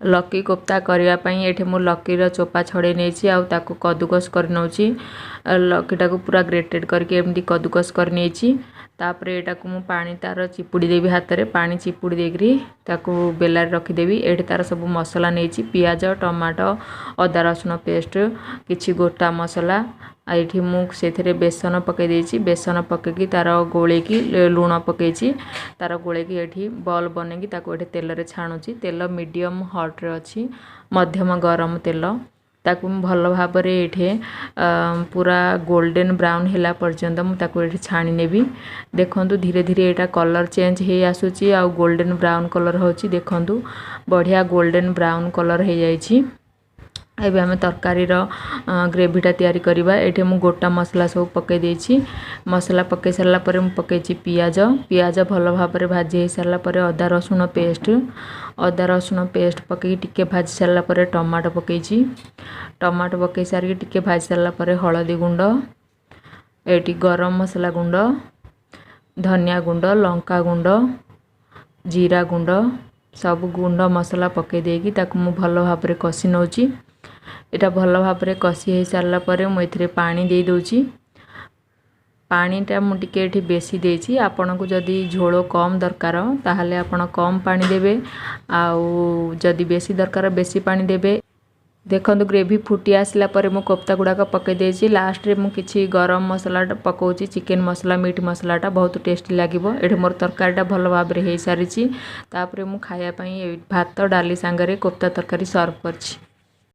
Lucky kofta करने ये मु लकीर चोपा छड़े नहीं आउ ताकू कदुकस कर नौची लकीटा को पूरा ग्रेटेड करके एमती कदुकस कर नहीं तापर एटा को मु पानी तार चिपुड़ी देवी हाथ में पानी चिपुड़ी देकरी ताकू बेलार रखीदेवी ये तार सब मसला नहीं पियाज टमाटो अदा रसुण पेस्ट किछि गोटा मसला ये मुझे बेसन पकई देछि बेसन पकईकी तार गोलेकी लुण पकईची तार गोलेकी ये बॉल बनैकी ताको तेल रे छाणुची तेल मीडियम हॉट रे अच्छी मध्यम गरम तेल ताकू भल भाव ये पूरा गोल्डन ब्राउन हैला पर्यंत मुझे छाणी नेबी देखंतु धीरे धीरे यहाँ कलर चेंज हो आसूची आ गोल्डन ब्राउन कलर होची देखंतु बढ़िया गोल्डन ब्राउन कलर हो जाइछि। एबे हमें तरकारी ग्रेवीटा तैयारी करबा एठे मु गोटा मसला सब पकई देछि मसला पकई सारला परे मु पकईछि पियाज पियाज भल भाव में भाजी हो सारला परे अदा रसुण पेस्ट पकई टिके भाजी सारला परे टमाटो पकईछि टमाटो पकई सारी टिके भाजी सारला परे हळदी गुंड एटी गरम मसला गुंड धनिया गुंड लंका गुंड जीरा गुंड सब गुंड मसला पकई देकी ताकू मु भल भाव में कषि नौची एटा भल भाव में कषि हो सारला परे मु एथिरे पानी दे दोची पानीटा मु टिके एठी बेसी देछि आपन को जदी झोल कम दरकार ताहले आपन कम पानी देबे आउ जदी बेसी दरकार बेसी पानी देबे। देखंतु ग्रेवी फुटी आसला परे मु कोफ्ता गुड़ाक पकई देछि लास्ट रे मु किछि गरम मसला पकाउछि चिकन मसला मीट मसलाटा बहुत टेस्टी लागिवो एठी मोर तरकारीटा भल भाव में हो सारिछि तापरे मु खाया पई भात डाली सांगरे कोफ्ता तरकारी सर्व करछि।